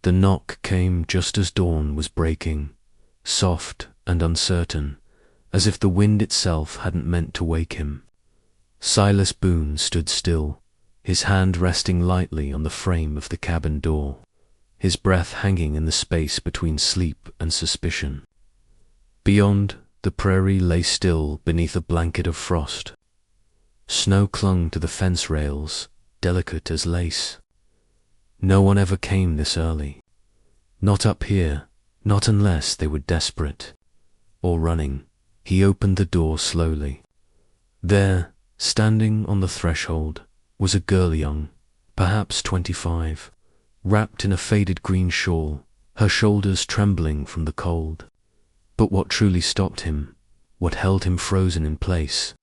The knock came just as dawn was breaking, soft and uncertain, as if the wind itself hadn't meant to wake him. Silas Boone stood still, his hand resting lightly on the frame of the cabin door, his breath hanging in the space between sleep and suspicion. Beyond, the prairie lay still beneath a blanket of frost. Snow clung to the fence rails, delicate as lace. No one ever came this early. Not up here, not unless they were desperate. Or running. He opened the door slowly. There, standing on the threshold, was a girl young, perhaps 25, wrapped in a faded green shawl, her shoulders trembling from the cold. But what truly stopped him, what held him frozen in place,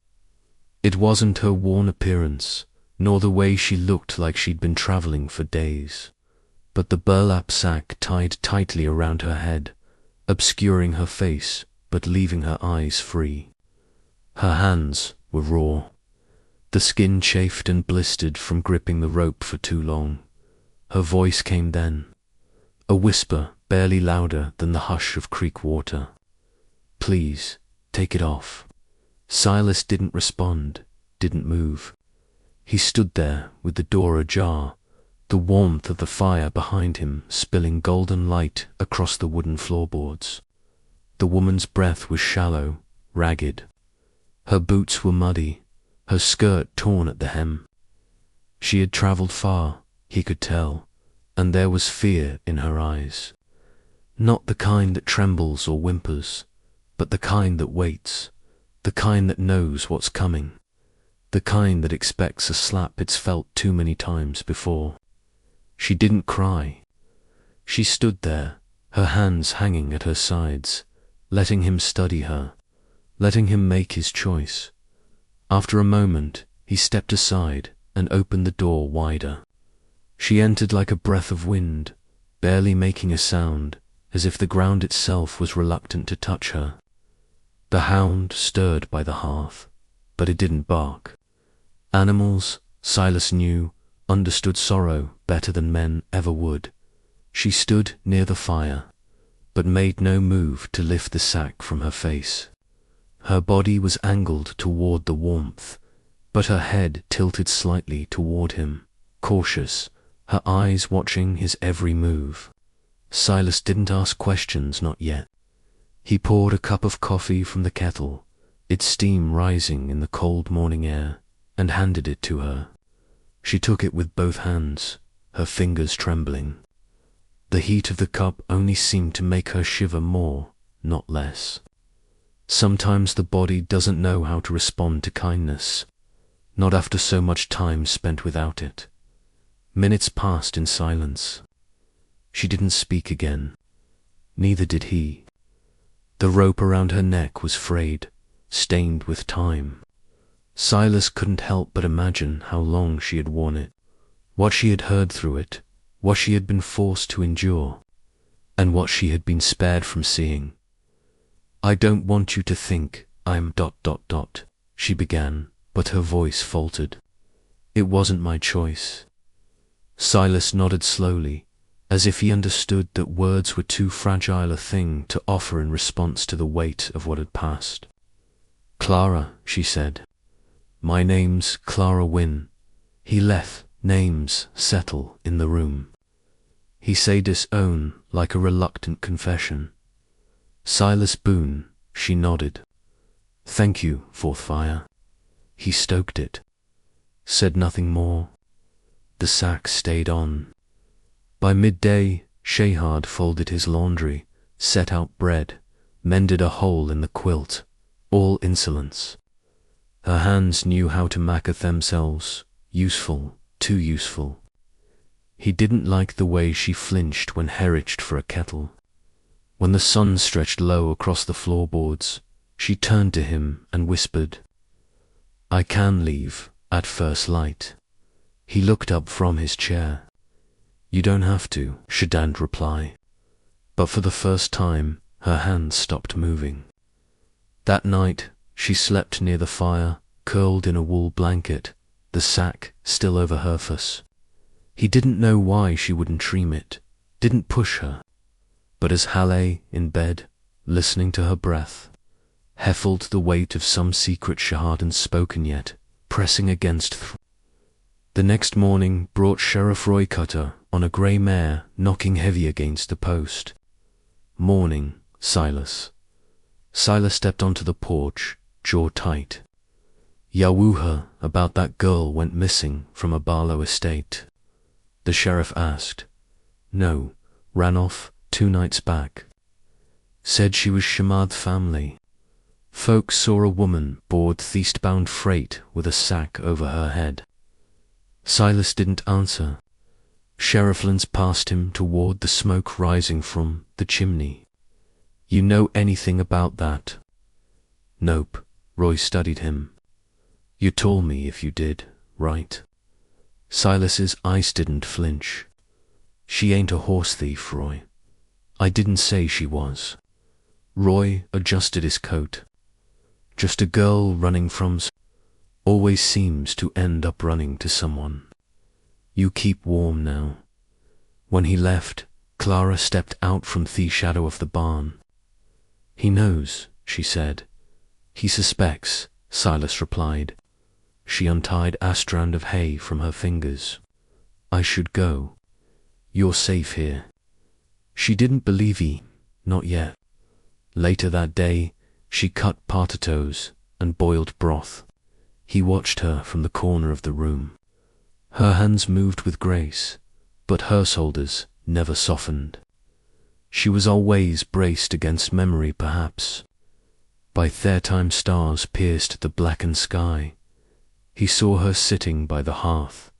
it wasn't her worn appearance, nor the way she looked like she'd been traveling for days, but the burlap sack tied tightly around her head, obscuring her face but leaving her eyes free. Her hands were raw. The skin chafed and blistered from gripping the rope for too long. Her voice came then, a whisper barely louder than the hush of creek water. "Please, take it off." Silas didn't respond, didn't move. He stood there with the door ajar, the warmth of the fire behind him spilling golden light across the wooden floorboards. The woman's breath was shallow, ragged. Her boots were muddy, her skirt torn at the hem. She had travelled far, he could tell, and there was fear in her eyes. Not the kind that trembles or whimpers, but the kind that waits, the kind that knows what's coming, the kind that expects a slap it's felt too many times before. She didn't cry. She stood there, her hands hanging at her sides, letting him study her, letting him make his choice. After a moment, he stepped aside and opened the door wider. She entered like a breath of wind, barely making a sound, as if the ground itself was reluctant to touch her. The hound stirred by the hearth, but it didn't bark. Animals, Silas knew, understood sorrow better than men ever would. She stood near the fire, but made no move to lift the sack from her face. Her body was angled toward the warmth, but her head tilted slightly toward him, cautious, her eyes watching his every move. Silas didn't ask questions, not yet. He poured a cup of coffee from the kettle, its steam rising in the cold morning air, and handed it to her. She took it with both hands, her fingers trembling. The heat of the cup only seemed to make her shiver more, not less. Sometimes the body doesn't know how to respond to kindness, not after so much time spent without it. Minutes passed in silence. She didn't speak again. Neither did he. The rope around her neck was frayed, stained with time. Silas couldn't help but imagine how long she had worn it, what she had heard through it, what she had been forced to endure, and what she had been spared from seeing. "I don't want you to think I'm ... she began, but her voice faltered. "It wasn't my choice." Silas nodded slowly, as if he understood that words were too fragile a thing to offer in response to the weight of what had passed. "Clara," she said. "My name's Clara Wynne." He let names settle in the room. He said his own like a reluctant confession. "Silas Boone," she nodded. "Thank you, Fourth Fire." He stoked it, said nothing more. The sack stayed on. By midday, Shayhard folded his laundry, set out bread, mended a hole in the quilt, all insolence. Her hands knew how to mack at themselves, useful, too useful. He didn't like the way she flinched when he reached for a kettle. When the sun stretched low across the floorboards, she turned to him and whispered, "I can leave at first light." He looked up from his chair. "You don't have to," she didn't reply. But for the first time, her hands stopped moving. That night, she slept near the fire, curled in a wool blanket, the sack still over her face. He didn't know why she wouldn't dream it, didn't push her, but as Hal lay in bed, listening to her breath, heffled the weight of some secret she hadn't spoken yet, pressing against. The next morning brought Sheriff Roy Cutter on a grey mare, knocking heavy against the post. Morning, Silas. Silas stepped onto the porch, jaw tight. Yahwooha about that girl went missing from a Barlow estate. The sheriff asked. No, ran off 2 nights back. Said she was Shemad family. Folks saw a woman board eastbound freight with a sack over her head. Silas didn't answer. Sheriff Lance passed him toward the smoke rising from the chimney. You know anything about that? Nope, Roy studied him. You told me if you did, right? Silas's eyes didn't flinch. She ain't a horse thief, Roy. I didn't say she was. Roy adjusted his coat. Just a girl running from always seems to end up running to someone. You keep warm now. When he left, Clara stepped out from the shadow of the barn. He knows, she said. He suspects, Silas replied. She untied a strand of hay from her fingers. I should go. You're safe here. She didn't believe he, not yet. Later that day, she cut potatoes and boiled broth. He watched her from the corner of the room. Her hands moved with grace, but her shoulders never softened. She was always braced against memory, perhaps. By third-time stars pierced the blackened sky. He saw her sitting by the hearth,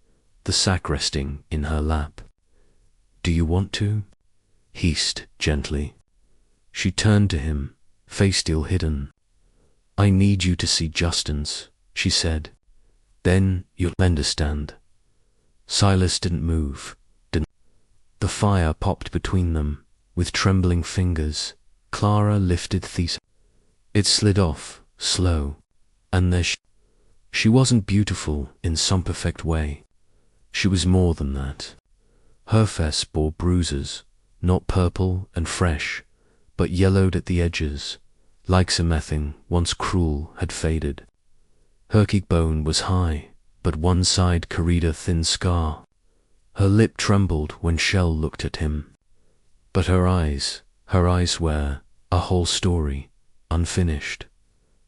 the sack resting in her lap. Do you want to? He hissed gently. She turned to him, face still hidden. I need you to see Justin's, she said. Then you'll understand. Silas didn't move. The fire popped between them. With trembling fingers, Clara lifted the. It slid off, slow, and there she wasn't beautiful in some perfect way. She was more than that. Her face bore bruises, not purple and fresh, but yellowed at the edges, like something once cruel had faded. Her cheekbone was high, but one side carried a thin scar. Her lip trembled when Shell looked at him. But her eyes were a whole story, unfinished.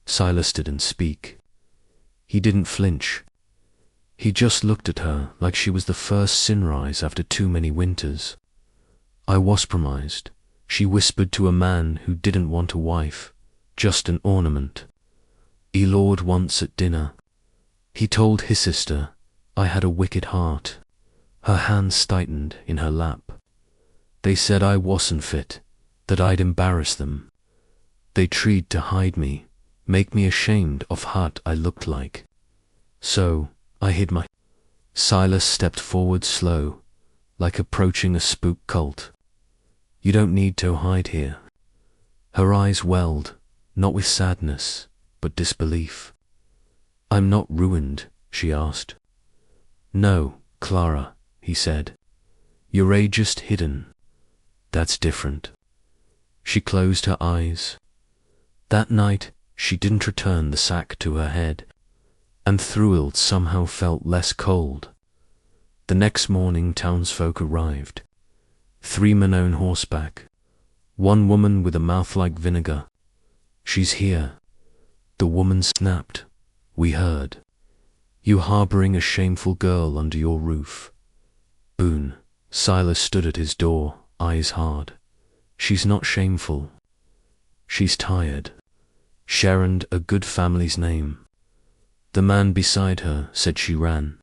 Silas didn't speak. He didn't flinch. He just looked at her like she was the first sunrise after too many winters. I was promised, she whispered to a man who didn't want a wife, just an ornament. He lord once at dinner. He told his sister I had a wicked heart. Her hands tightened in her lap. They said I wasn't fit, that I'd embarrass them. They tried to hide me, make me ashamed of what I looked like. So, I hid my. Silas stepped forward slow, like approaching a spook cult. You don't need to hide here. Her eyes welled, not with sadness, but disbelief. I'm not ruined, she asked. No, Clara, he said. You're just hidden. That's different. She closed her eyes. That night, she didn't return the sack to her head, and Thruild somehow felt less cold. The next morning, townsfolk arrived. 3 men on horseback. 1 woman with a mouth like vinegar. She's here. The woman snapped. We heard. You harboring a shameful girl under your roof. Boone. Silas stood at his door, eyes hard. She's not shameful. She's tired. Sharon, a good family's name. The man beside her said she ran.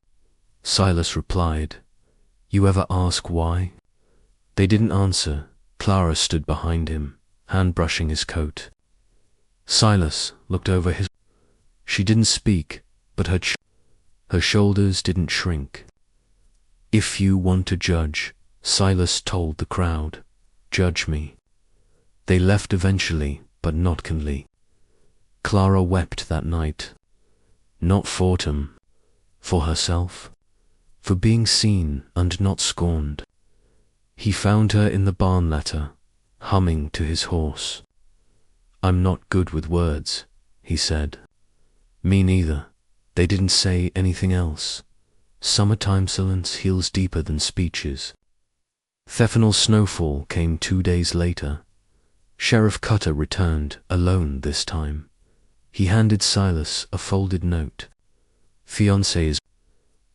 Silas replied, You ever ask why? They didn't answer. Clara stood behind him, hand brushing his coat. Silas looked over his. She didn't speak, but her shoulders didn't shrink. If you want to judge, Silas told the crowd, judge me. They left eventually, but not kindly. Clara wept that night. Not for him, for herself, for being seen and not scorned. He found her in the barn letter, humming to his horse. "I'm not good with words," he said. "Me neither." They didn't say anything else. Summertime silence heals deeper than speeches. Fictional snowfall came 2 days later. Sheriff Cutter returned, alone this time. He handed Silas a folded note. "Fiancés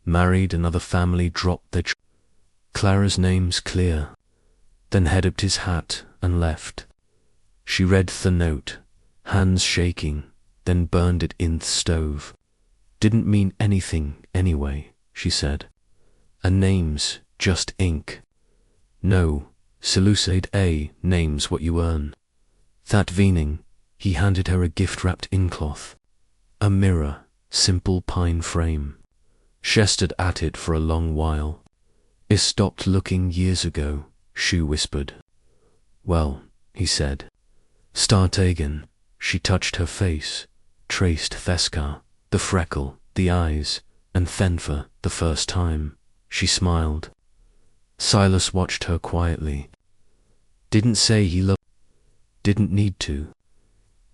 married, another family dropped their Clara's name's clear." Then headed his hat and left. She read the note, hands shaking, then burned it in the stove. "Didn't mean anything anyway," she said. "And names, just ink. No, Seleucid A, name's what you earn." That evening, he handed her a gift wrapped in cloth. A mirror, simple pine frame. She stared at it for a long while. "I stopped looking years ago," she whispered. "Well," he said, "start again." She touched her face, traced Thesca, the freckle, the eyes, and then for the first time, she smiled. Silas watched her quietly. Didn't say he loved, didn't need to.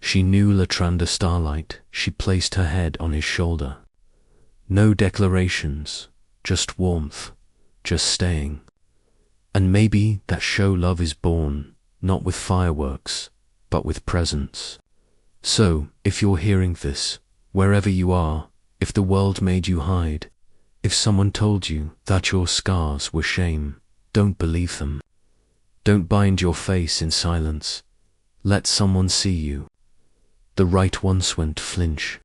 She knew Latranda starlight. She placed her head on his shoulder. No declarations, just warmth, just staying. And maybe that's show love is born, not with fireworks, but with presence. So, if you're hearing this, wherever you are, if the world made you hide, if someone told you that your scars were shame, don't believe them. Don't bind your face in silence. Let someone see you. The right ones won't flinch.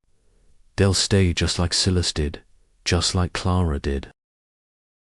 They'll stay just like Silas did, just like Clara did.